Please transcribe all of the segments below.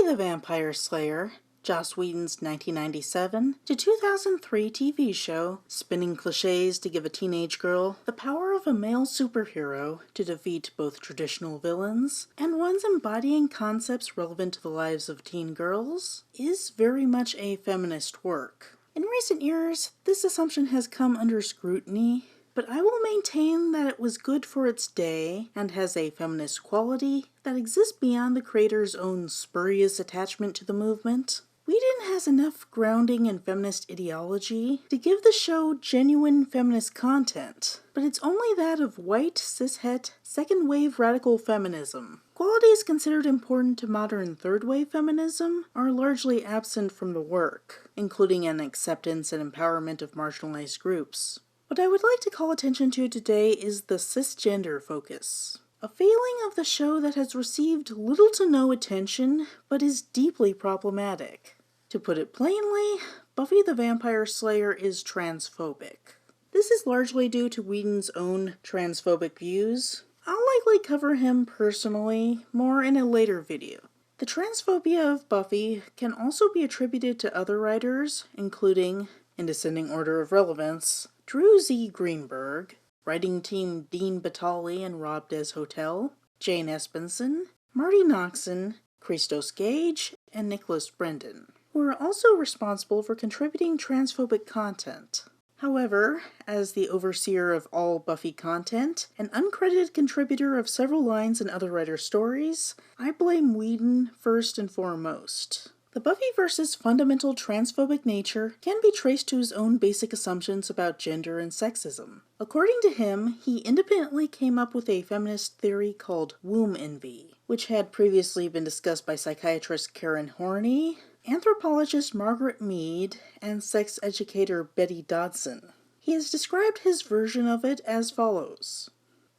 the Vampire Slayer, Joss Whedon's 1997 to 2003 TV show, spinning cliches to give a teenage girl the power of a male superhero to defeat both traditional villains and ones embodying concepts relevant to the lives of teen girls, is very much a feminist work. In recent years, this assumption has come under scrutiny, but I will maintain that it was good for its day and has a feminist quality that exists beyond the creator's own spurious attachment to the movement. Whedon has enough grounding in feminist ideology to give the show genuine feminist content, but it's only that of white, cishet, second-wave radical feminism. Qualities considered important to modern third-wave feminism are largely absent from the work, including an acceptance and empowerment of marginalized groups. What I would like to call attention to today is the cisgender focus, a failing of the show that has received little to no attention, but is deeply problematic. To put it plainly, Buffy the Vampire Slayer is transphobic. This is largely due to Whedon's own transphobic views. I'll likely cover him personally more in a later video. The transphobia of Buffy can also be attributed to other writers, including, in descending order of relevance, Drew Z. Greenberg, writing team Dean Batali and Rob Des Hotel, Jane Espenson, Marty Noxon, Christos Gage, and Nicholas Brendan, who are also responsible for contributing transphobic content. However, as the overseer of all Buffy content, and uncredited contributor of several lines in other writers' stories, I blame Whedon first and foremost. The Buffyverse's fundamental transphobic nature can be traced to his own basic assumptions about gender and sexism. According to him, he independently came up with a feminist theory called womb envy, which had previously been discussed by psychiatrist Karen Horney, anthropologist Margaret Mead, and sex educator Betty Dodson. He has described his version of it as follows.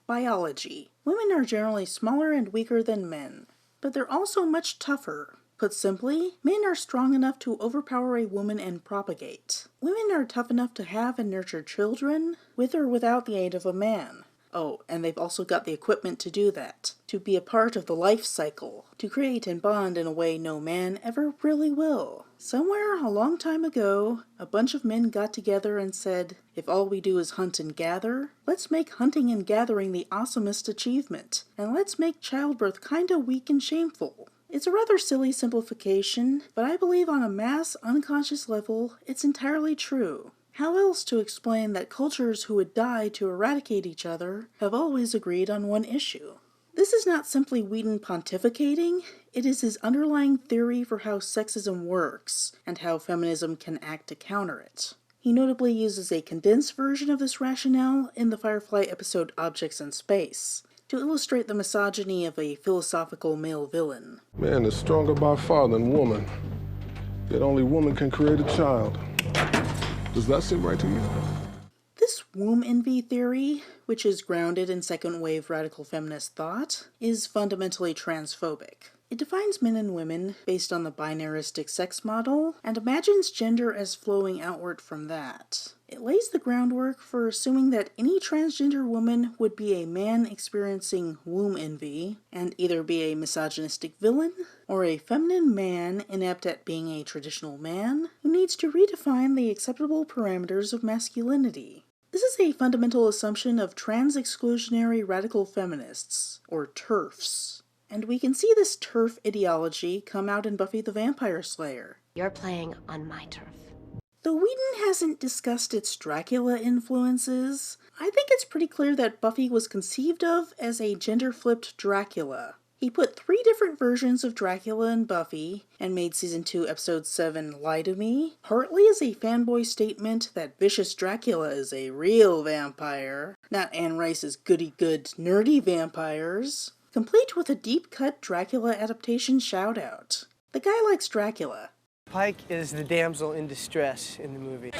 Biology. Women are generally smaller and weaker than men, but they're also much tougher. Put simply, men are strong enough to overpower a woman and propagate. Women are tough enough to have and nurture children, with or without the aid of a man. Oh, and they've also got the equipment to do that, to be a part of the life cycle, to create and bond in a way no man ever really will. Somewhere a long time ago, a bunch of men got together and said, if all we do is hunt and gather, let's make hunting and gathering the awesomest achievement, and let's make childbirth kinda weak and shameful. It's a rather silly simplification, but I believe on a mass, unconscious level, it's entirely true. How else to explain that cultures who would die to eradicate each other have always agreed on one issue? This is not simply Whedon pontificating, it is his underlying theory for how sexism works, and how feminism can act to counter it. He notably uses a condensed version of this rationale in the Firefly episode Objects in Space, to illustrate the misogyny of a philosophical male villain. Man is stronger by far than woman, yet only woman can create a child. Does that seem right to you? This womb envy theory, which is grounded in second-wave radical feminist thought, is fundamentally transphobic. It defines men and women based on the binaristic sex model, and imagines gender as flowing outward from that. It lays the groundwork for assuming that any transgender woman would be a man experiencing womb envy, and either be a misogynistic villain, or a feminine man inept at being a traditional man, who needs to redefine the acceptable parameters of masculinity. This is a fundamental assumption of trans-exclusionary radical feminists, or TERFs. And we can see this TERF ideology come out in Buffy the Vampire Slayer. You're playing on my turf. Though Whedon hasn't discussed its Dracula influences, I think it's pretty clear that Buffy was conceived of as a gender-flipped Dracula. He put 3 different versions of Dracula in Buffy, and made Season 2 Episode 7 Lie to Me, partly as a fanboy statement that vicious Dracula is a real vampire, not Anne Rice's goody-good, nerdy vampires, complete with a deep-cut Dracula adaptation shout-out. The guy likes Dracula. Pike is the damsel in distress in the movie.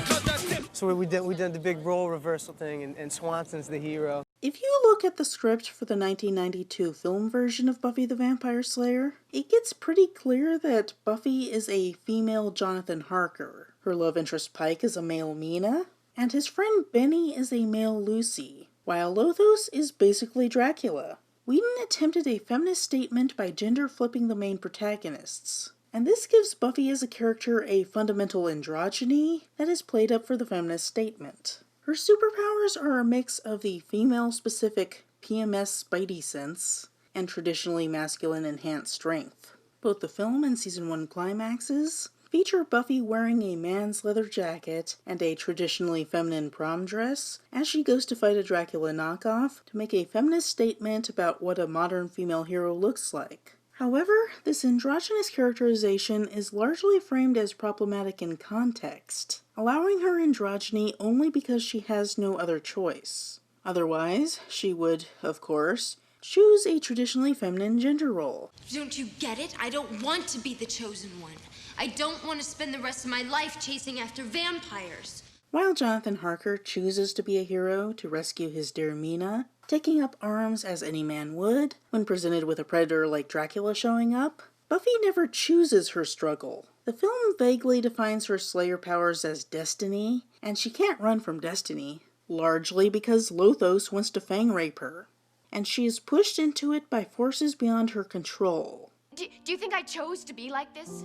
So we did the big role reversal thing, and Swanson's the hero. If you look at the script for the 1992 film version of Buffy the Vampire Slayer, it gets pretty clear that Buffy is a female Jonathan Harker, her love interest Pike is a male Mina, and his friend Benny is a male Lucy, while Lothos is basically Dracula. Whedon attempted a feminist statement by gender-flipping the main protagonists. And this gives Buffy as a character a fundamental androgyny that is played up for the feminist statement. Her superpowers are a mix of the female-specific PMS Spidey sense and traditionally masculine enhanced strength. Both the film and Season 1 climaxes feature Buffy wearing a man's leather jacket and a traditionally feminine prom dress as she goes to fight a Dracula knockoff to make a feminist statement about what a modern female hero looks like. However, this androgynous characterization is largely framed as problematic in context, allowing her androgyny only because she has no other choice. Otherwise, she would, of course, choose a traditionally feminine gender role. Don't you get it? I don't want to be the chosen one. I don't want to spend the rest of my life chasing after vampires. While Jonathan Harker chooses to be a hero to rescue his dear Mina, taking up arms as any man would when presented with a predator like Dracula showing up, Buffy never chooses her struggle. The film vaguely defines her Slayer powers as destiny, and she can't run from destiny, largely because Lothos wants to fang rape her, and she is pushed into it by forces beyond her control. Do you think I chose to be like this?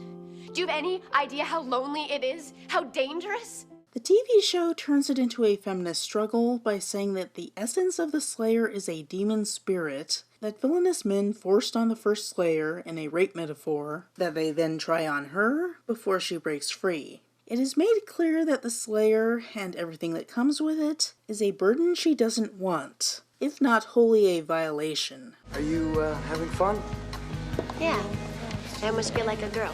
Do you have any idea how lonely it is? How dangerous? The TV show turns it into a feminist struggle by saying that the essence of the Slayer is a demon spirit that villainous men forced on the first Slayer in a rape metaphor that they then try on her before she breaks free. It is made clear that the Slayer, and everything that comes with it, is a burden she doesn't want, if not wholly a violation. Are you having fun? Yeah, I almost feel like a girl.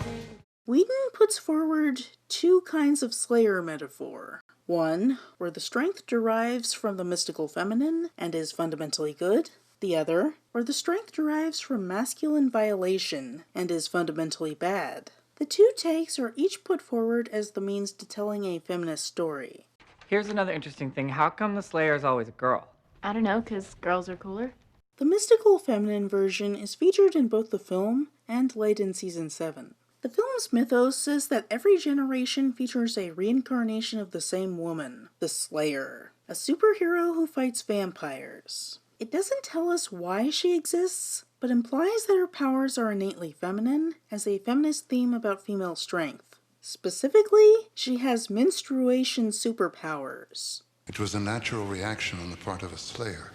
Whedon puts forward two kinds of Slayer metaphor. One, where the strength derives from the mystical feminine and is fundamentally good. The other, where the strength derives from masculine violation and is fundamentally bad. The two takes are each put forward as the means to telling a feminist story. Here's another interesting thing. How come the Slayer is always a girl? I don't know, 'cause girls are cooler. The mystical feminine version is featured in both the film and late in Season 7. The film's mythos says that every generation features a reincarnation of the same woman, the Slayer, a superhero who fights vampires. It doesn't tell us why she exists, but implies that her powers are innately feminine, as a feminist theme about female strength. Specifically, she has menstruation superpowers. It was a natural reaction on the part of a Slayer,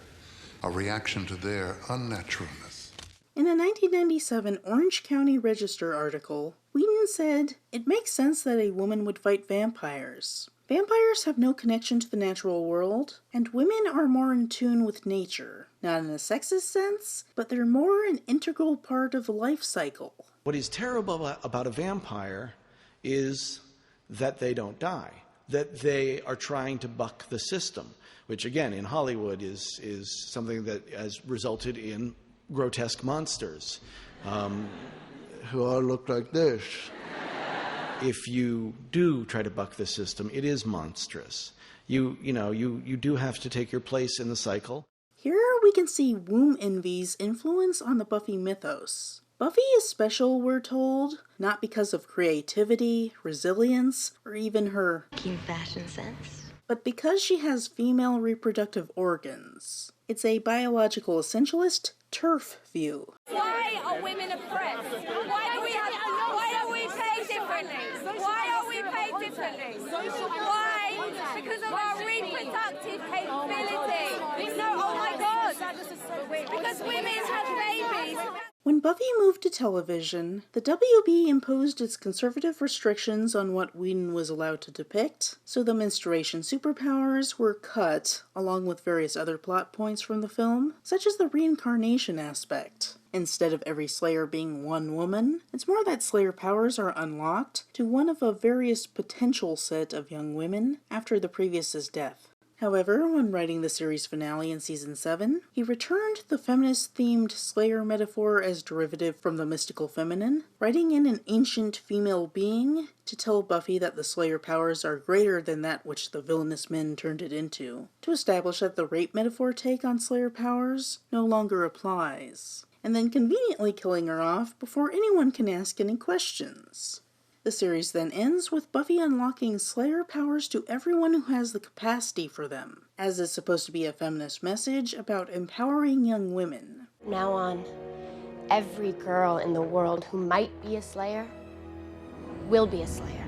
a reaction to their unnaturalness. In a 1997 Orange County Register article, Whedon said, "It makes sense that a woman would fight vampires. Vampires have no connection to the natural world, and women are more in tune with nature. Not in a sexist sense, but they're more an integral part of the life cycle." What is terrible about a vampire is that they don't die, that they are trying to buck the system, which again in Hollywood is something that has resulted in grotesque monsters who all look like this. If you do try to buck the system, it is monstrous. You do have to take your place in the cycle. Here we can see womb envy's influence on the Buffy mythos. Buffy is special, we're told, not because of creativity, resilience, or even her Cute fashion sense. but because she has female reproductive organs. It's a biological essentialist TERF view. Why are women oppressed? Why are we paid differently? Why are we paid differently? Why? Because of our reproductive capability. No, oh my God. Because women have babies. When Buffy moved to television, the WB imposed its conservative restrictions on what Whedon was allowed to depict, so the menstruation superpowers were cut, along with various other plot points from the film, such as the reincarnation aspect. Instead of every Slayer being one woman, it's more that Slayer powers are unlocked to one of a various potential set of young women after the previous's death. However, when writing the series finale in Season 7, he returned the feminist-themed Slayer metaphor as derivative from the mystical feminine, writing in an ancient female being to tell Buffy that the Slayer powers are greater than that which the villainous men turned it into, to establish that the rape metaphor take on Slayer powers no longer applies, and then conveniently killing her off before anyone can ask any questions. The series then ends with Buffy unlocking Slayer powers to everyone who has the capacity for them, as is supposed to be a feminist message about empowering young women. From now on, every girl in the world who might be a Slayer will be a slayer.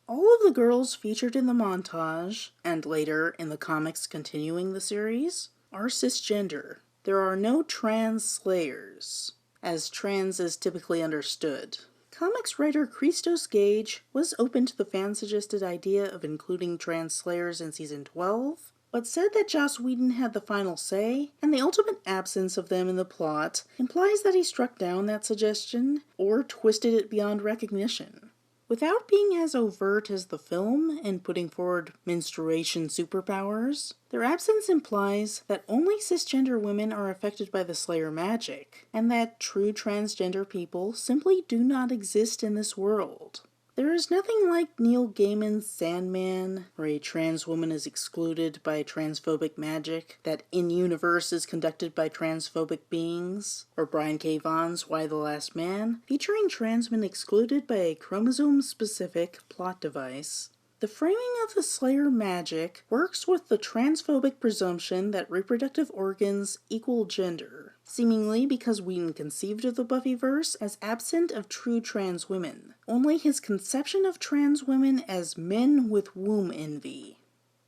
All of the girls featured in the montage, and later in the comics continuing the series, are cisgender. There are no trans slayers, as trans is typically understood. Comics writer Christos Gage was open to the fan-suggested idea of including trans slayers in season 12, but said that Joss Whedon had the final say, and the ultimate absence of them in the plot implies that he struck down that suggestion, or twisted it beyond recognition. Without being as overt as the film in putting forward menstruation superpowers, their absence implies that only cisgender women are affected by the Slayer magic, and that true transgender people simply do not exist in this world. There is nothing like Neil Gaiman's Sandman, where a trans woman is excluded by transphobic magic that in-universe is conducted by transphobic beings, or Brian K. Vaughan's Y the Last Man, featuring trans men excluded by a chromosome-specific plot device. The framing of the Slayer magic works with the transphobic presumption that reproductive organs equal gender, seemingly because Whedon conceived of the Buffyverse as absent of true trans women, only his conception of trans women as men with womb envy.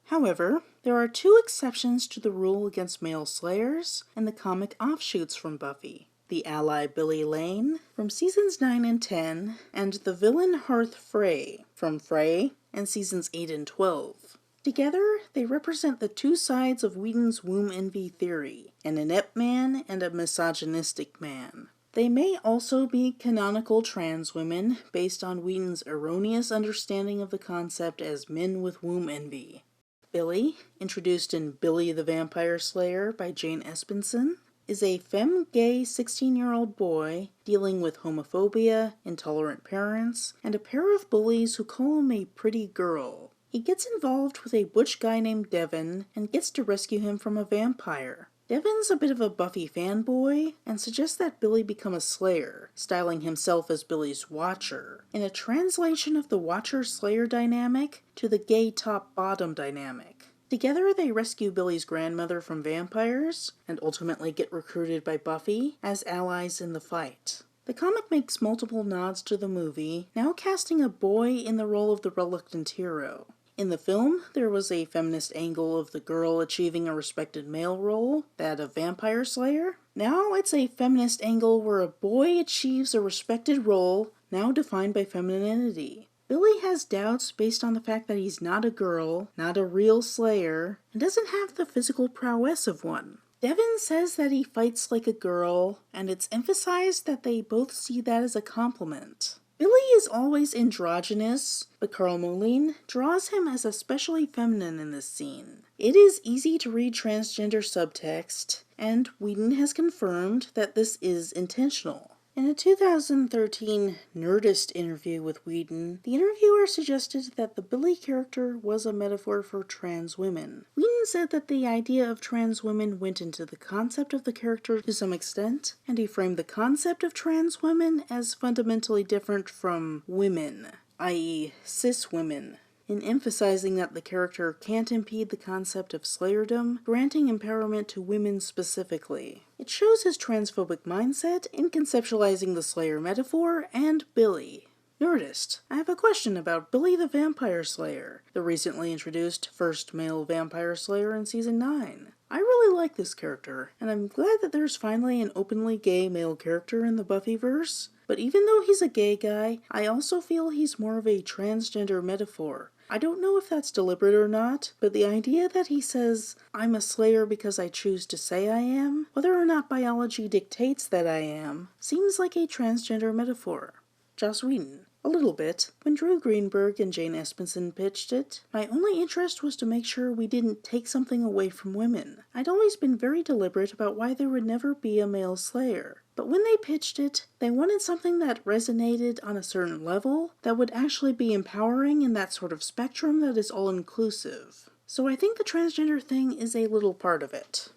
However, there are two exceptions to the rule against male slayers in the comic offshoots from Buffy. The ally Billy Lane from seasons 9 and 10, and the villain Hearth Frey from Frey in seasons 8 and 12. Together, they represent the two sides of Whedon's womb envy theory, an inept man and a misogynistic man. They may also be canonical trans women based on Whedon's erroneous understanding of the concept as men with womb envy. Billy, introduced in Billy the Vampire Slayer by Jane Espenson, is a femme-gay 16-year-old boy dealing with homophobia, intolerant parents, and a pair of bullies who call him a pretty girl. He gets involved with a butch guy named Devin and gets to rescue him from a vampire. Devin's a bit of a Buffy fanboy and suggests that Billy become a slayer, styling himself as Billy's Watcher, in a translation of the Watcher-Slayer dynamic to the gay top-bottom dynamic. Together, they rescue Billy's grandmother from vampires, and ultimately get recruited by Buffy as allies in the fight. The comic makes multiple nods to the movie, now casting a boy in the role of the reluctant hero. In the film, there was a feminist angle of the girl achieving a respected male role, that of vampire slayer. Now it's a feminist angle where a boy achieves a respected role, now defined by femininity. Billy has doubts based on the fact that he's not a girl, not a real slayer, and doesn't have the physical prowess of one. Devin says that he fights like a girl, and it's emphasized that they both see that as a compliment. Billy is always androgynous, but Carl Moline draws him as especially feminine in this scene. It is easy to read transgender subtext, and Whedon has confirmed that this is intentional. In a 2013 Nerdist interview with Whedon, the interviewer suggested that the Billy character was a metaphor for trans women. Whedon said that the idea of trans women went into the concept of the character to some extent, and he framed the concept of trans women as fundamentally different from women, i.e. cis women, in emphasizing that the character can't impede the concept of slayerdom, granting empowerment to women specifically. It shows his transphobic mindset in conceptualizing the Slayer metaphor and Billy. Nerdist, I have a question about Billy the Vampire Slayer, the recently introduced first male vampire slayer in season 9. I really like this character, and I'm glad that there's finally an openly gay male character in the Buffyverse, but even though he's a gay guy, I also feel he's more of a transgender metaphor. I don't know if that's deliberate or not, but the idea that he says, I'm a slayer because I choose to say I am, whether or not biology dictates that I am, seems like a transgender metaphor. Joss Whedon. A little bit. When Drew Greenberg and Jane Espenson pitched it, my only interest was to make sure we didn't take something away from women. I'd always been very deliberate about why there would never be a male slayer. But when they pitched it, they wanted something that resonated on a certain level, that would actually be empowering in that sort of spectrum that is all-inclusive. So I think the transgender thing is a little part of it.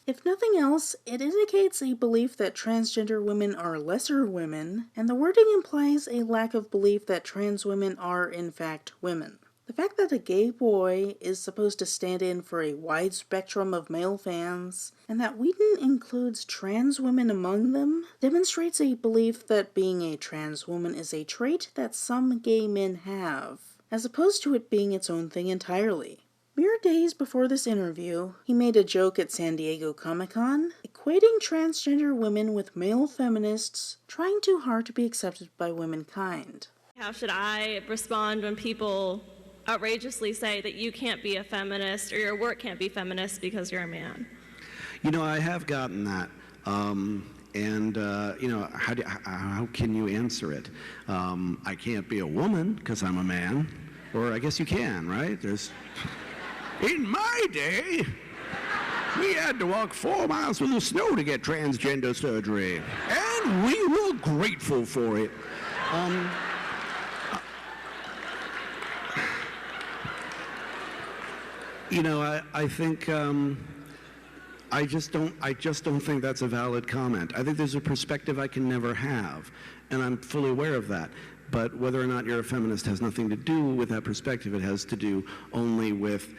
If nothing else, it indicates a belief that transgender women are lesser women, and the wording implies a lack of belief that trans women are, in fact, women. The The fact that a gay boy is supposed to stand in for a wide spectrum of male fans, and that Whedon includes trans women among them, demonstrates a belief that being a trans woman is a trait that some gay men have, as opposed to it being its own thing entirely. Mere days before this interview, he made a joke at San Diego Comic-Con, equating transgender women with male feminists trying too hard to be accepted by womankind. How should I respond when people outrageously say that you can't be a feminist or your work can't be feminist because you're a man? You know, I have gotten that. You know, how can you answer it? I can't be a woman because I'm a man. Or I guess you can, right? In my day, we had to walk 4 miles through the snow to get transgender surgery. And we were grateful for it. You know, I think I just don't think that's a valid comment. I think there's a perspective I can never have, and I'm fully aware of that. But whether or not you're a feminist has nothing to do with that perspective. It has to do only with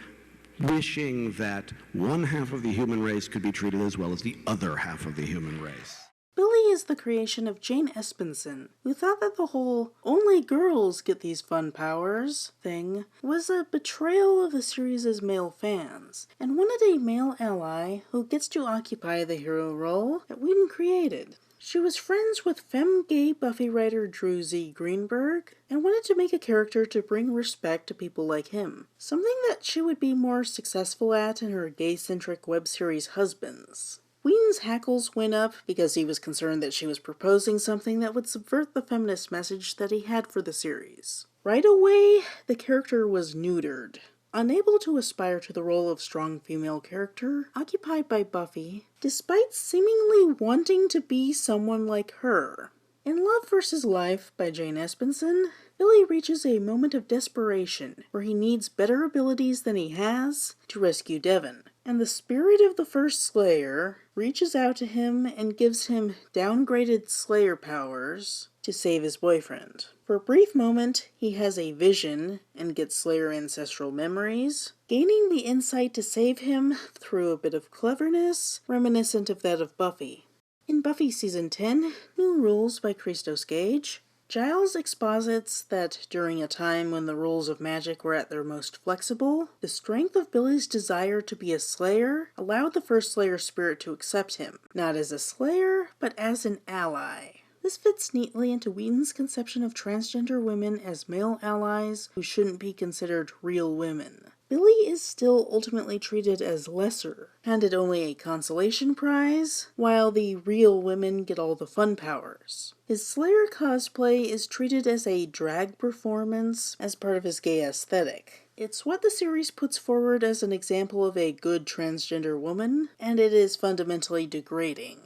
wishing that one half of the human race could be treated as well as the other half of the human race. Billy is the creation of Jane Espenson, who thought that the whole "only girls get these fun powers" thing was a betrayal of the series' male fans, and wanted a male ally who gets to occupy the hero role that Whedon created. She was friends with femme-gay Buffy writer Drew Z. Greenberg, and wanted to make a character to bring respect to people like him, something that she would be more successful at in her gay-centric web series Husbands. Whedon's hackles went up because he was concerned that she was proposing something that would subvert the feminist message that he had for the series. Right away, the character was neutered. Unable to aspire to the role of strong female character occupied by Buffy, despite seemingly wanting to be someone like her. In Love vs. Life by Jane Espenson, Billy reaches a moment of desperation where he needs better abilities than he has to rescue Devon, and the spirit of the first Slayer reaches out to him and gives him downgraded Slayer powers to save his boyfriend. For a brief moment, he has a vision and gets Slayer ancestral memories, gaining the insight to save him through a bit of cleverness reminiscent of that of Buffy. In Buffy Season 10, New Rules by Christos Gage, Giles exposits that during a time when the rules of magic were at their most flexible, the strength of Billy's desire to be a Slayer allowed the first Slayer spirit to accept him, not as a Slayer, but as an ally. This fits neatly into Whedon's conception of transgender women as male allies who shouldn't be considered real women. Billy is still ultimately treated as lesser, handed only a consolation prize, while the real women get all the fun powers. His Slayer cosplay is treated as a drag performance as part of his gay aesthetic. It's what the series puts forward as an example of a good transgender woman, and it is fundamentally degrading.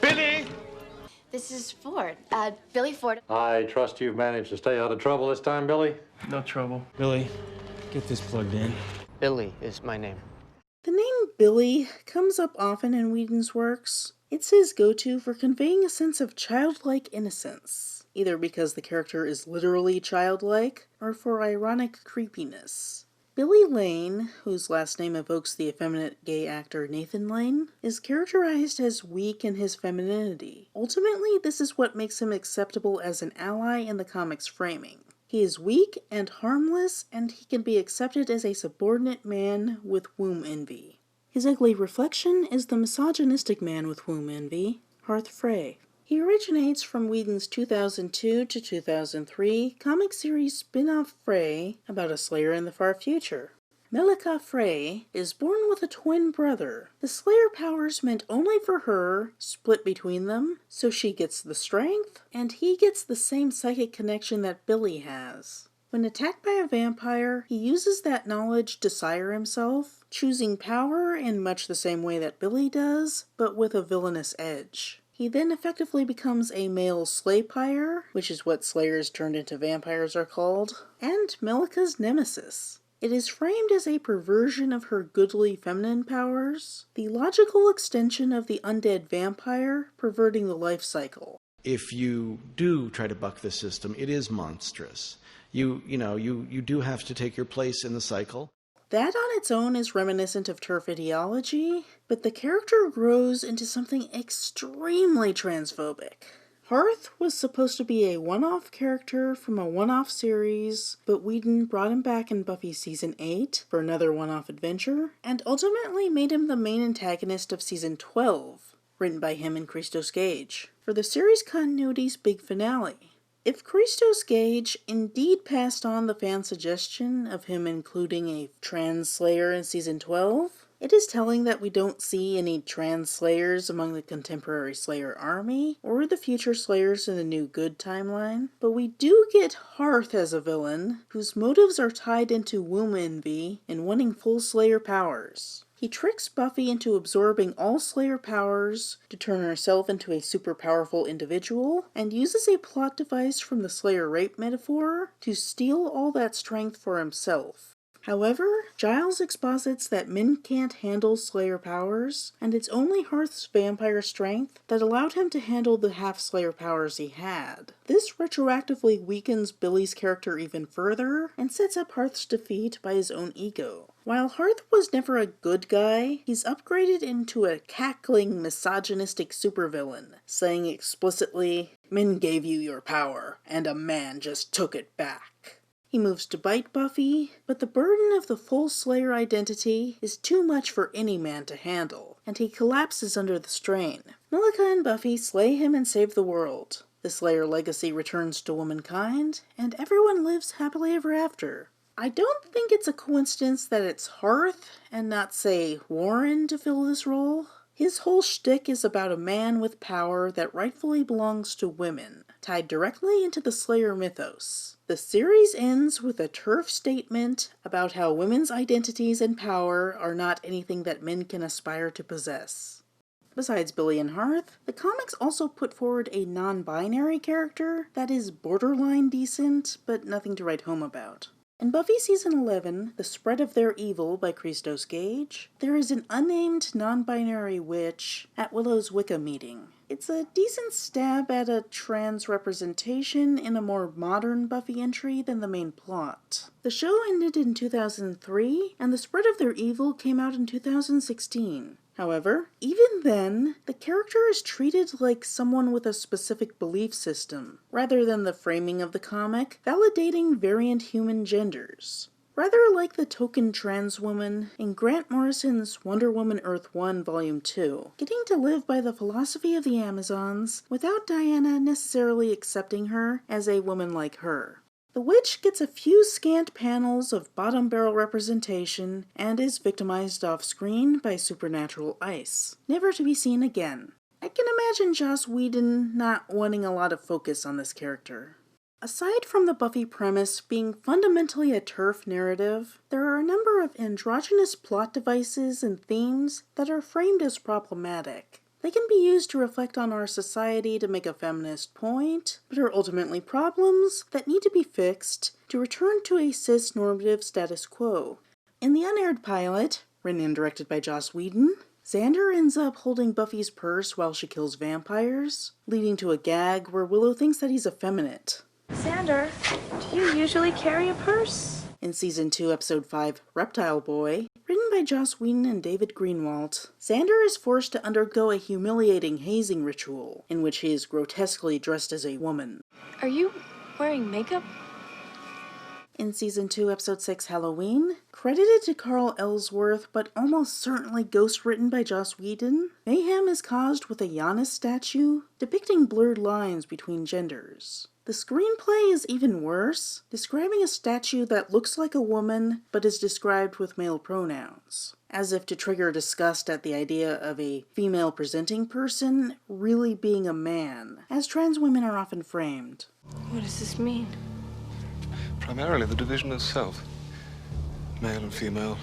Billy! This is Ford. Billy Ford. I trust you've managed to stay out of trouble this time, Billy? No trouble. Billy, get this plugged in. Billy is my name. The name Billy comes up often in Whedon's works. It's his go-to for conveying a sense of childlike innocence, either because the character is literally childlike, or for ironic creepiness. Billy Lane, whose last name evokes the effeminate gay actor Nathan Lane, is characterized as weak in his femininity. Ultimately, this is what makes him acceptable as an ally in the comic's framing. He is weak and harmless, and he can be accepted as a subordinate man with womb envy. His ugly reflection is the misogynistic man with womb envy, Hearth Frey. He originates from Whedon's 2002 to 2003 comic series spin-off Frey about a Slayer in the far future. Melika Frey is born with a twin brother. The Slayer powers meant only for her, split between them, so she gets the strength, and he gets the same psychic connection that Billy has. When attacked by a vampire, he uses that knowledge to sire himself, choosing power in much the same way that Billy does, but with a villainous edge. He then effectively becomes a male slaypire, which is what slayers turned into vampires are called, and Melika's nemesis. It is framed as a perversion of her goodly feminine powers, the logical extension of the undead vampire perverting the life cycle. if you do try to buck the system, it is monstrous. You do have to take your place in the cycle. That on its own is reminiscent of TERF ideology, but the character grows into something extremely transphobic. Hearth was supposed to be a one-off character from a one-off series, but Whedon brought him back in Buffy Season 8 for another one-off adventure, and ultimately made him the main antagonist of Season 12, written by him and Christos Gage, for the series continuity's big finale. If Christos Gage indeed passed on the fan suggestion of him including a trans Slayer in Season 12, it is telling that we don't see any trans Slayers among the contemporary Slayer army, or the future Slayers in the New Good timeline, but we do get Hearth as a villain, whose motives are tied into womb envy and wanting full Slayer powers. He tricks Buffy into absorbing all Slayer powers to turn herself into a super powerful individual, and uses a plot device from the Slayer rape metaphor to steal all that strength for himself. However, Giles exposits that men can't handle Slayer powers, and it's only Hearth's vampire strength that allowed him to handle the half-Slayer powers he had. This retroactively weakens Billy's character even further, and sets up Hearth's defeat by his own ego. While Hearth was never a good guy, he's upgraded into a cackling, misogynistic supervillain, saying explicitly, "Men gave you your power, and a man just took it back." He moves to bite Buffy, but the burden of the full Slayer identity is too much for any man to handle, and he collapses under the strain. Melika and Buffy slay him and save the world. The Slayer legacy returns to womankind, and everyone lives happily ever after. I don't think it's a coincidence that it's Hearth and not, say, Warren to fill this role. His whole shtick is about a man with power that rightfully belongs to women, tied directly into the Slayer mythos. The series ends with a TERF statement about how women's identities and power are not anything that men can aspire to possess. Besides Billy and Hearth, the comics also put forward a non-binary character that is borderline decent, but nothing to write home about. In Buffy Season 11, The Spread of Their Evil by Christos Gage, there is an unnamed non-binary witch at Willow's Wicca meeting. It's a decent stab at a trans representation in a more modern Buffy entry than the main plot. The show ended in 2003, and The Spread of Their Evil came out in 2016. However, even then, the character is treated like someone with a specific belief system, rather than the framing of the comic, validating variant human genders. Rather like the token trans woman in Grant Morrison's Wonder Woman Earth 1 Volume 2, getting to live by the philosophy of the Amazons without Diana necessarily accepting her as a woman like her. The witch gets a few scant panels of bottom-barrel representation and is victimized off-screen by supernatural ice, never to be seen again. I can imagine Joss Whedon not wanting a lot of focus on this character. Aside from the Buffy premise being fundamentally a TERF narrative, there are a number of androgynous plot devices and themes that are framed as problematic. They can be used to reflect on our society to make a feminist point, but are ultimately problems that need to be fixed to return to a cis-normative status quo. In the unaired pilot, written and directed by Joss Whedon, Xander ends up holding Buffy's purse while she kills vampires, leading to a gag where Willow thinks that he's effeminate. Xander, do you usually carry a purse? In Season 2, Episode 5, Reptile Boy, written by Joss Whedon and David Greenwalt, Xander is forced to undergo a humiliating hazing ritual, in which he is grotesquely dressed as a woman. Are you wearing makeup? In Season 2, Episode 6, Halloween, credited to Carl Ellsworth but almost certainly ghost-written by Joss Whedon, mayhem is caused with a Giannis statue depicting blurred lines between genders. The screenplay is even worse, describing a statue that looks like a woman but is described with male pronouns, as if to trigger disgust at the idea of a female-presenting person really being a man, as trans women are often framed. What does this mean? Primarily the division of self. Male and female.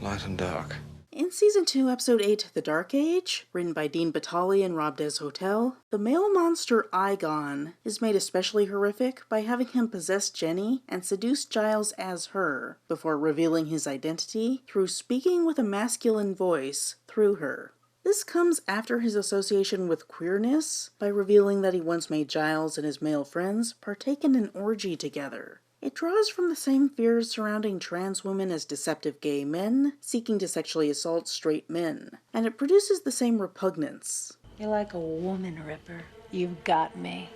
Light and dark. In Season 2, Episode 8, The Dark Age, written by Dean Batali and Rob Des Hotel, the male monster Igon is made especially horrific by having him possess Jenny and seduce Giles as her, before revealing his identity through speaking with a masculine voice through her. This comes after his association with queerness by revealing that he once made Giles and his male friends partake in an orgy together. It draws from the same fears surrounding trans women as deceptive gay men seeking to sexually assault straight men, and it produces the same repugnance. You're like a woman, Ripper. You've got me.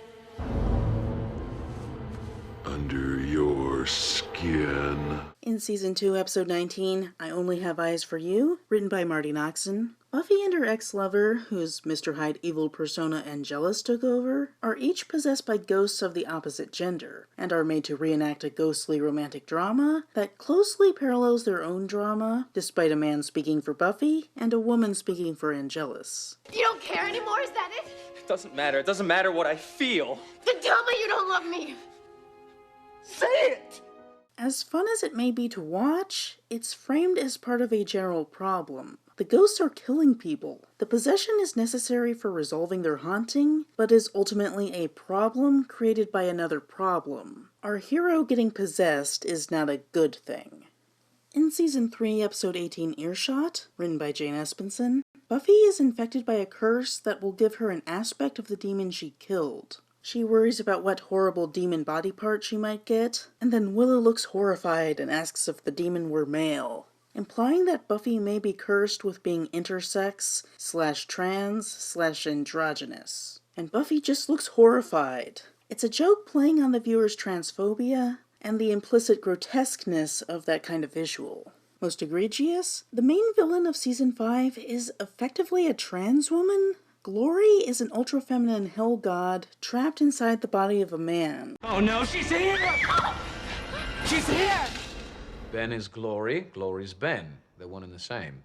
Under your skin. In Season 2, Episode 19, I Only Have Eyes for You, written by Marty Noxon, Buffy and her ex-lover, whose Mr. Hyde evil persona Angelus took over, are each possessed by ghosts of the opposite gender, and are made to reenact a ghostly romantic drama that closely parallels their own drama, despite a man speaking for Buffy and a woman speaking for Angelus. You don't care anymore, is that it? It doesn't matter. It doesn't matter what I feel. Then tell me you don't love me! Say it! As fun as it may be to watch, it's framed as part of a general problem. The ghosts are killing people. The possession is necessary for resolving their haunting, but is ultimately a problem created by another problem. Our hero getting possessed is not a good thing. In Season 3, Episode 18, Earshot, written by Jane Espenson, Buffy is infected by a curse that will give her an aspect of the demon she killed. She worries about what horrible demon body part she might get, and then Willow looks horrified and asks if the demon were male, implying that Buffy may be cursed with being intersex/trans/androgynous. And Buffy just looks horrified. It's a joke playing on the viewer's transphobia and the implicit grotesqueness of that kind of visual. Most egregious, the main villain of Season 5 is effectively a trans woman. Glory is an ultra-feminine hell god trapped inside the body of a man. Oh no, she's here! She's here! Ben is Glory, Glory's Ben. They're one and the same.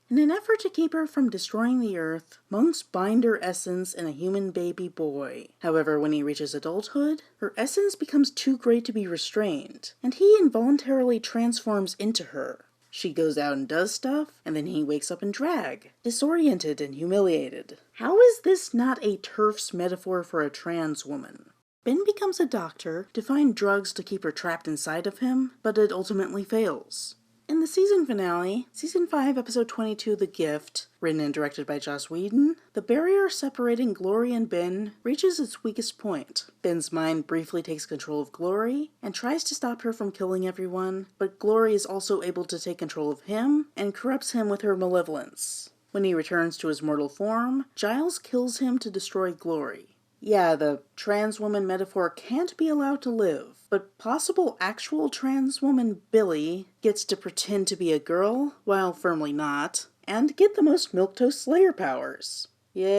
In an effort to keep her from destroying the Earth, monks bind her essence in a human baby boy. However, when he reaches adulthood, her essence becomes too great to be restrained, and he involuntarily transforms into her. She goes out and does stuff, and then he wakes up in drag, disoriented and humiliated. How is this not a TERF's metaphor for a trans woman? Ben becomes a doctor to find drugs to keep her trapped inside of him, but it ultimately fails. In the season finale, Season 5, Episode 22, The Gift, written and directed by Joss Whedon, the barrier separating Glory and Ben reaches its weakest point. Ben's mind briefly takes control of Glory and tries to stop her from killing everyone, but Glory is also able to take control of him and corrupts him with her malevolence. When he returns to his mortal form, Giles kills him to destroy Glory. Yeah, the trans woman metaphor can't be allowed to live, but possible actual trans woman Billy gets to pretend to be a girl, while firmly not, and get the most milquetoast Slayer powers. Yay!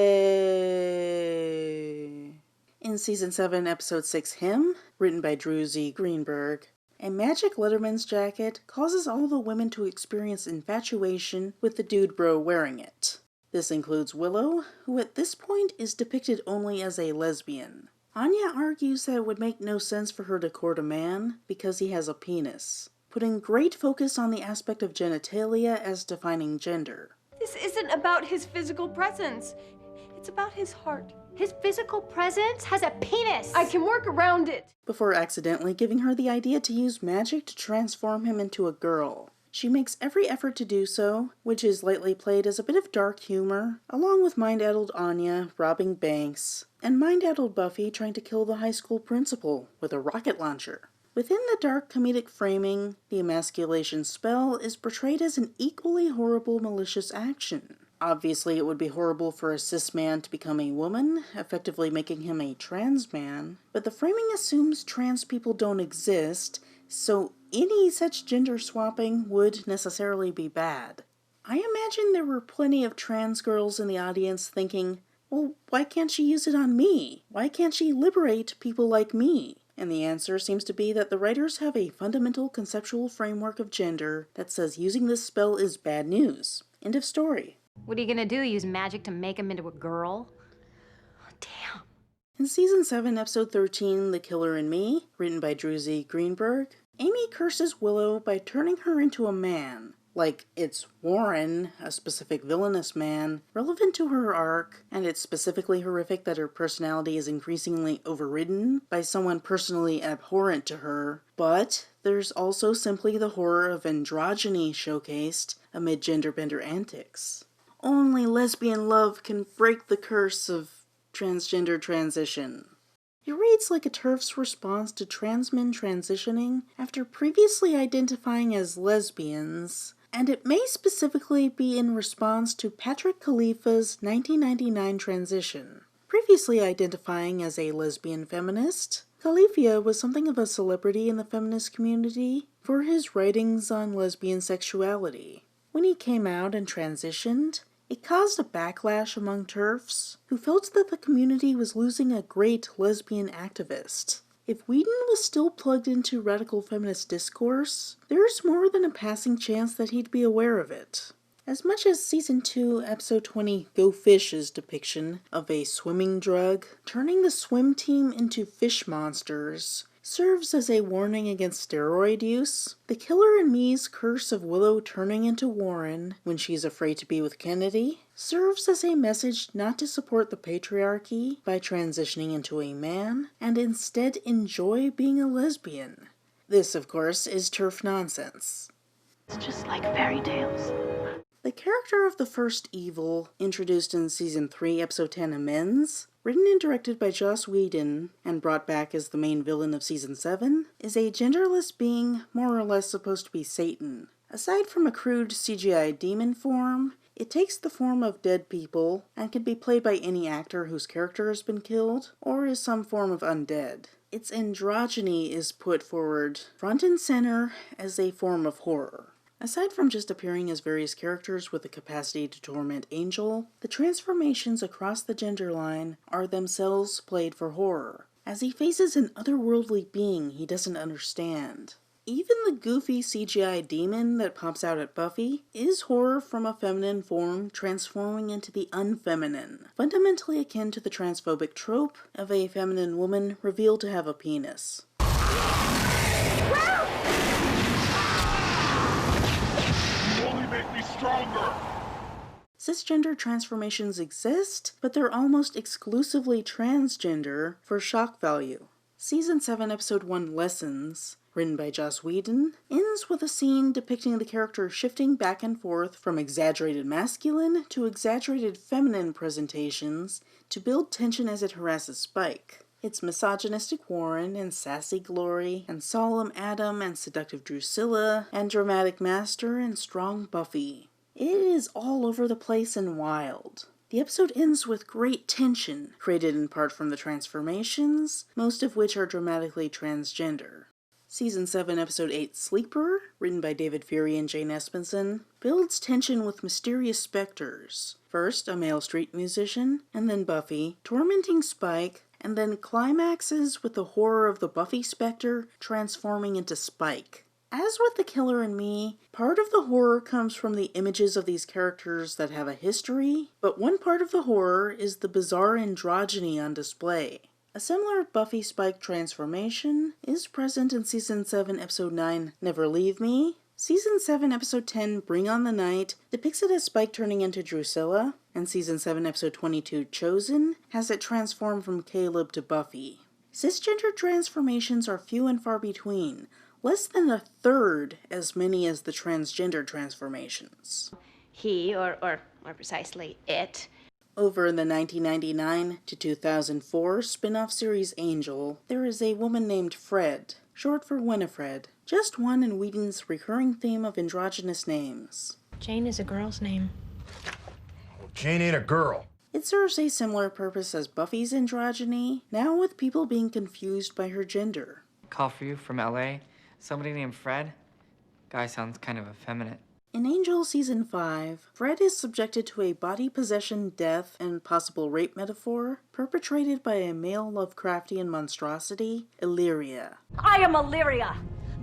In Season 7, Episode 6, Him, written by Drew Z. Greenberg, a magic Letterman's jacket causes all the women to experience infatuation with the dude bro wearing it. This includes Willow, who at this point is depicted only as a lesbian. Anya argues that it would make no sense for her to court a man because he has a penis, putting great focus on the aspect of genitalia as defining gender. This isn't about his physical presence. It's about his heart. His physical presence has a penis! I can work around it! Before accidentally giving her the idea to use magic to transform him into a girl. She makes every effort to do so, which is lightly played as a bit of dark humor, along with mind-addled Anya robbing banks, and mind-addled Buffy trying to kill the high school principal with a rocket launcher. Within the dark comedic framing, the emasculation spell is portrayed as an equally horrible malicious action. Obviously, it would be horrible for a cis man to become a woman, effectively making him a trans man, but the framing assumes trans people don't exist, so any such gender swapping would necessarily be bad. I imagine there were plenty of trans girls in the audience thinking, well, why can't she use it on me? Why can't she liberate people like me? And the answer seems to be that the writers have a fundamental conceptual framework of gender that says using this spell is bad news. End of story. What are you gonna do, use magic to make him into a girl? Oh, damn. In Season 7, Episode 13, The Killer in Me, written by Drew Z. Greenberg, Amy curses Willow by turning her into a man. Like, it's Warren, a specific villainous man, relevant to her arc, and it's specifically horrific that her personality is increasingly overridden by someone personally abhorrent to her, but there's also simply the horror of androgyny showcased amid gender bender antics. Only lesbian love can break the curse of transgender transition. It reads like a TERF's response to trans men transitioning after previously identifying as lesbians, and it may specifically be in response to Patrick Khalifa's 1999 transition. Previously identifying as a lesbian feminist, Khalifa was something of a celebrity in the feminist community for his writings on lesbian sexuality. When he came out and transitioned, it caused a backlash among TERFs, who felt that the community was losing a great lesbian activist. If Whedon was still plugged into radical feminist discourse, there's more than a passing chance that he'd be aware of it. As much as Season 2, Episode 20, Go Fish's depiction of a swimming drug turning the swim team into fish monsters serves as a warning against steroid use, The Killer in Me's curse of Willow turning into Warren when she's afraid to be with Kennedy serves as a message not to support the patriarchy by transitioning into a man, and instead enjoy being a lesbian. This, of course, is TERF nonsense. It's just like fairy tales. The character of the first evil, introduced in Season 3, Episode 10, Amends, written and directed by Joss Whedon, and brought back as the main villain of Season 7, is a genderless being more or less supposed to be Satan. Aside from a crude CGI demon form, it takes the form of dead people and can be played by any actor whose character has been killed, or is some form of undead. Its androgyny is put forward front and center as a form of horror. Aside from just appearing as various characters with the capacity to torment Angel, the transformations across the gender line are themselves played for horror, as he faces an otherworldly being he doesn't understand. Even the goofy CGI demon that pops out at Buffy is horror from a feminine form transforming into the unfeminine, fundamentally akin to the transphobic trope of a feminine woman revealed to have a penis. Stronger. Cisgender transformations exist, but they're almost exclusively transgender for shock value. Season 7, Episode 1, Lessons, written by Joss Whedon, ends with a scene depicting the character shifting back and forth from exaggerated masculine to exaggerated feminine presentations to build tension as it harasses Spike. It's misogynistic Warren and sassy Glory and solemn Adam and seductive Drusilla and dramatic Master and strong Buffy. It is all over the place and wild. The episode ends with great tension, created in part from the transformations, most of which are dramatically transgender. Season 7, Episode 8, Sleeper, written by David Fury and Jane Espenson, builds tension with mysterious specters. First, a male street musician, and then Buffy, tormenting Spike, and then climaxes with the horror of the Buffy specter transforming into Spike. As with The Killer in Me, part of the horror comes from the images of these characters that have a history, but one part of the horror is the bizarre androgyny on display. A similar Buffy Spike transformation is present in Season 7, Episode 9, Never Leave Me. Season 7, Episode 10, Bring on the Night, depicts it as Spike turning into Drusilla, and Season 7, Episode 22, Chosen, has it transform from Caleb to Buffy. Cisgender transformations are few and far between, less than a third as many as the transgender transformations. He, or more precisely, it. Over in the 1999 to 2004 spin-off series Angel, there is a woman named Fred, short for Winifred, just one in Whedon's recurring theme of androgynous names. Jane is a girl's name. Jane ain't a girl. It serves a similar purpose as Buffy's androgyny, now with people being confused by her gender. Call for you from LA. Somebody named Fred? Guy sounds kind of effeminate. In Angel Season 5, Fred is subjected to a body possession, death, and possible rape metaphor perpetrated by a male Lovecraftian monstrosity, Illyria. I am Illyria,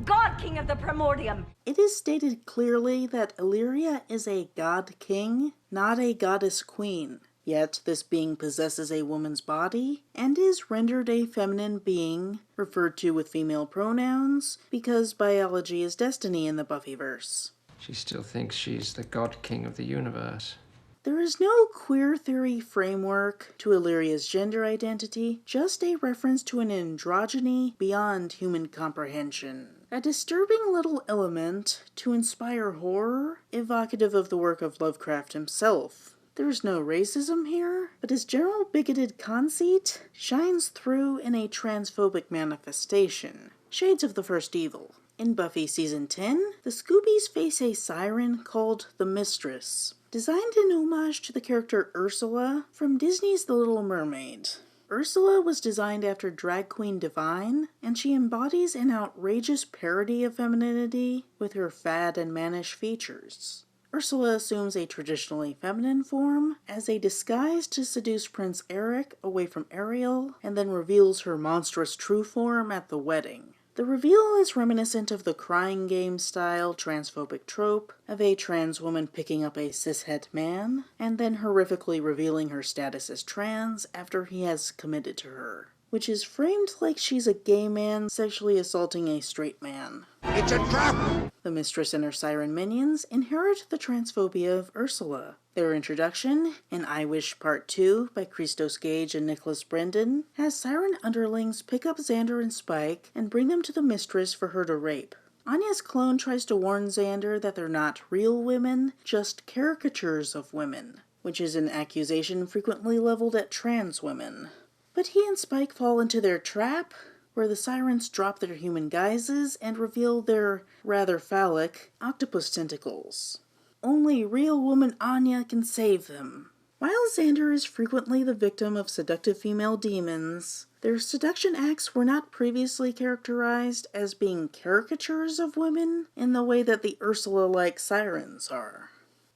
God King of the Primordium. It is stated clearly that Illyria is a god king, not a goddess queen. Yet this being possesses a woman's body and is rendered a feminine being, referred to with female pronouns, because biology is destiny in the Buffyverse. She still thinks she's the god king of the universe. There is no queer theory framework to Illyria's gender identity, just a reference to an androgyny beyond human comprehension. a disturbing little element to inspire horror, evocative of the work of Lovecraft himself. There is no racism here, but his general bigoted conceit shines through in a transphobic manifestation. Shades of the first evil. In Buffy Season 10, the Scoobies face a siren called the Mistress, designed in homage to the character Ursula from Disney's The Little Mermaid. Ursula was designed after drag queen Divine, and she embodies an outrageous parody of femininity with her fad and mannish features. Ursula assumes a traditionally feminine form as a disguise to seduce Prince Eric away from Ariel, and then reveals her monstrous true form at the wedding. The reveal is reminiscent of the crying game-style transphobic trope of a trans woman picking up a cishet man, and then horrifically revealing her status as trans after he has committed to her, which is framed like she's a gay man sexually assaulting a straight man. It's a trap! The Mistress and her siren minions inherit the transphobia of Ursula. Their introduction, in I Wish Part 2 by Christos Gage and Nicholas Brendan, has siren underlings pick up Xander and Spike and bring them to the Mistress for her to rape. Anya's clone tries to warn Xander that they're not real women, just caricatures of women, which is an accusation frequently leveled at trans women. But he and Spike fall into their trap, where the sirens drop their human guises and reveal their rather phallic octopus tentacles. Only real woman Anya can save them. While Xander is frequently the victim of seductive female demons, their seduction acts were not previously characterized as being caricatures of women in the way that the Ursula-like sirens are.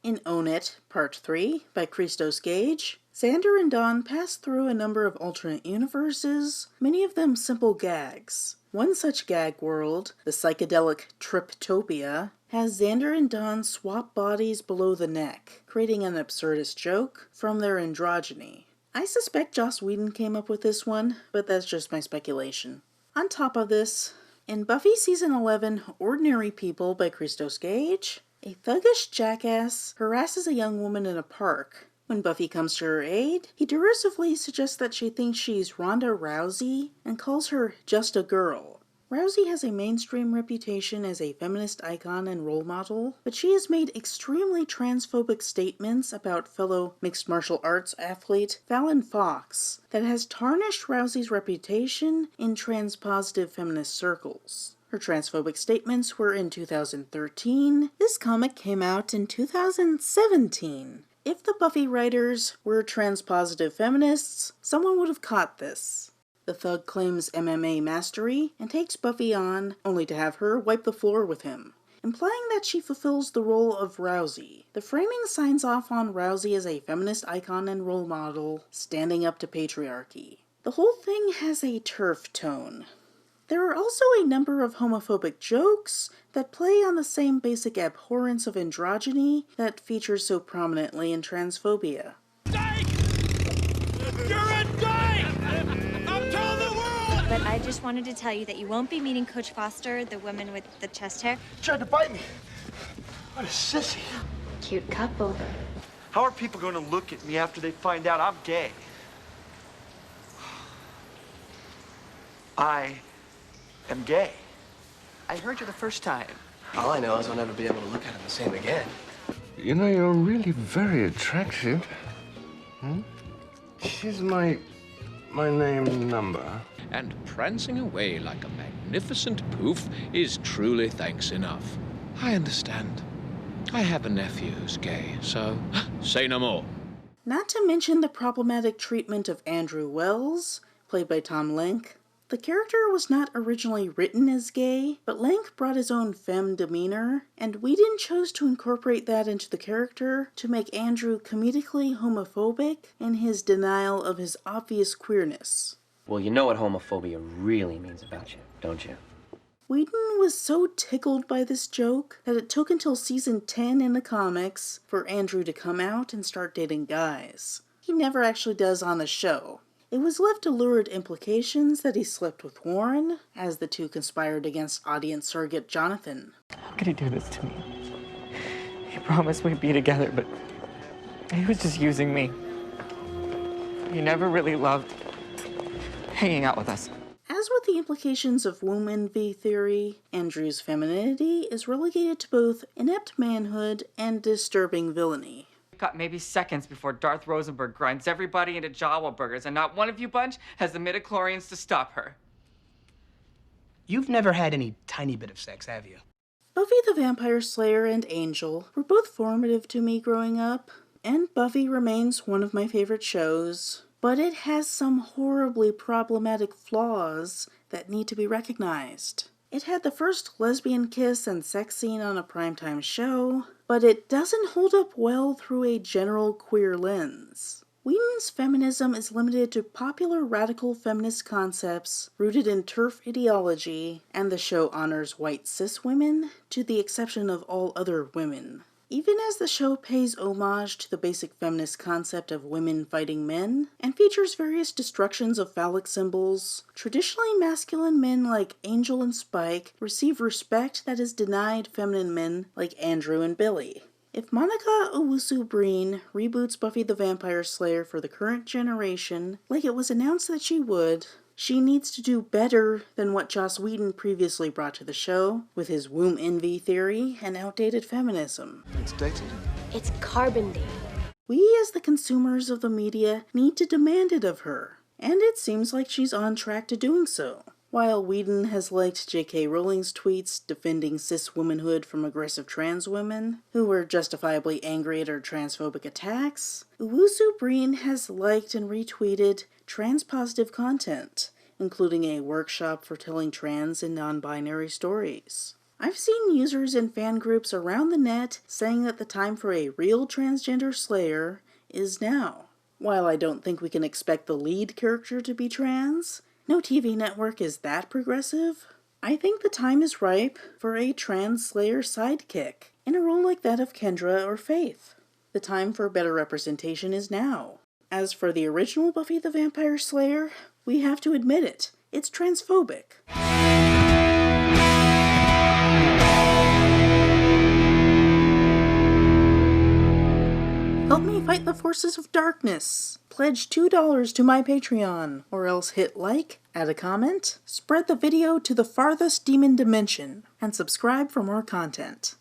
In Own It, Part 3 by Christos Gage, Xander and Dawn pass through a number of alternate universes, many of them simple gags. One such gag world, the psychedelic Triptopia, has Xander and Dawn swap bodies below the neck, creating an absurdist joke from their androgyny. I suspect Joss Whedon came up with this one, but that's just my speculation. On top of this, in Buffy Season 11, Ordinary People by Christos Gage, a thuggish jackass harasses a young woman in a park. When Buffy comes to her aid, he derisively suggests that she thinks she's Ronda Rousey and calls her just a girl. Rousey has a mainstream reputation as a feminist icon and role model, but she has made extremely transphobic statements about fellow mixed martial arts athlete Fallon Fox that has tarnished Rousey's reputation in trans-positive feminist circles. Her transphobic statements were in 2013. This comic came out in 2017. If the Buffy writers were trans-positive feminists, someone would have caught this. The thug claims MMA mastery and takes Buffy on, only to have her wipe the floor with him, implying that she fulfills the role of Rousey. The framing signs off on Rousey as a feminist icon and role model, standing up to patriarchy. The whole thing has a TERF tone. There are also a number of homophobic jokes that play on the same basic abhorrence of androgyny that features so prominently in Transphobia. You're a dyke! I'm telling the world! But I just wanted to tell you that you won't be meeting Coach Foster, the woman with the chest hair. Tried to bite me. What a sissy. Cute couple. How are people going to look at me after they find out I'm gay? I am gay. I heard you the first time. All I know is I'll never be able to look at him the same again. You know, you're really very attractive. Here's my name and number. And prancing away like a magnificent poof is truly thanks enough. I understand. I have a nephew who's gay, so say no more. Not to mention the problematic treatment of Andrew Wells, played by Tom Lenk. The character was not originally written as gay, but Lenk brought his own femme demeanor, and Whedon chose to incorporate that into the character to make Andrew comedically homophobic in his denial of his obvious queerness. Well, you know what homophobia really means about you, don't you? Whedon was so tickled by this joke that it took until season 10 in the comics for Andrew to come out and start dating guys. He never actually does on the show. It was left to lurid implications that he slept with Warren, as the two conspired against audience surrogate Jonathan. How could he do this to me? He promised we'd be together, but he was just using me. He never really loved hanging out with us. As with the implications of womb envy theory, Andrew's femininity is relegated to both inept manhood and disturbing villainy. We've got maybe seconds before Darth Rosenberg grinds everybody into Jawa burgers, and not one of you bunch has the midichlorians to stop her. You've never had any tiny bit of sex, have you? Buffy the Vampire Slayer and Angel were both formative to me growing up, and Buffy remains one of my favorite shows. But it has some horribly problematic flaws that need to be recognized. It had the first lesbian kiss and sex scene on a primetime show, but it doesn't hold up well through a general queer lens. Whedon's feminism is limited to popular radical feminist concepts rooted in TERF ideology, and the show honors white cis women to the exception of all other women. Even as the show pays homage to the basic feminist concept of women fighting men, and features various destructions of phallic symbols, traditionally masculine men like Angel and Spike receive respect that is denied feminine men like Andrew and Billy. If Monica Owusu-Breen reboots Buffy the Vampire Slayer for the current generation, like it was announced that she would, she needs to do better than what Joss Whedon previously brought to the show, with his womb envy theory and outdated feminism. It's dated. It's carbon dating. We as the consumers of the media need to demand it of her, and it seems like she's on track to doing so. While Whedon has liked J.K. Rowling's tweets defending cis womanhood from aggressive trans women, who were justifiably angry at her transphobic attacks, Owusu-Breen has liked and retweeted trans-positive content, including a workshop for telling trans and non-binary stories. I've seen users in fan groups around the net saying that the time for a real transgender slayer is now. While I don't think we can expect the lead character to be trans, no TV network is that progressive, I think the time is ripe for a trans slayer sidekick, in a role like that of Kendra or Faith. The time for better representation is now. As for the original Buffy the Vampire Slayer, we have to admit it, it's transphobic. Help me fight the forces of darkness. Pledge $2 to my Patreon, or else hit like, add a comment, spread the video to the farthest demon dimension, and subscribe for more content.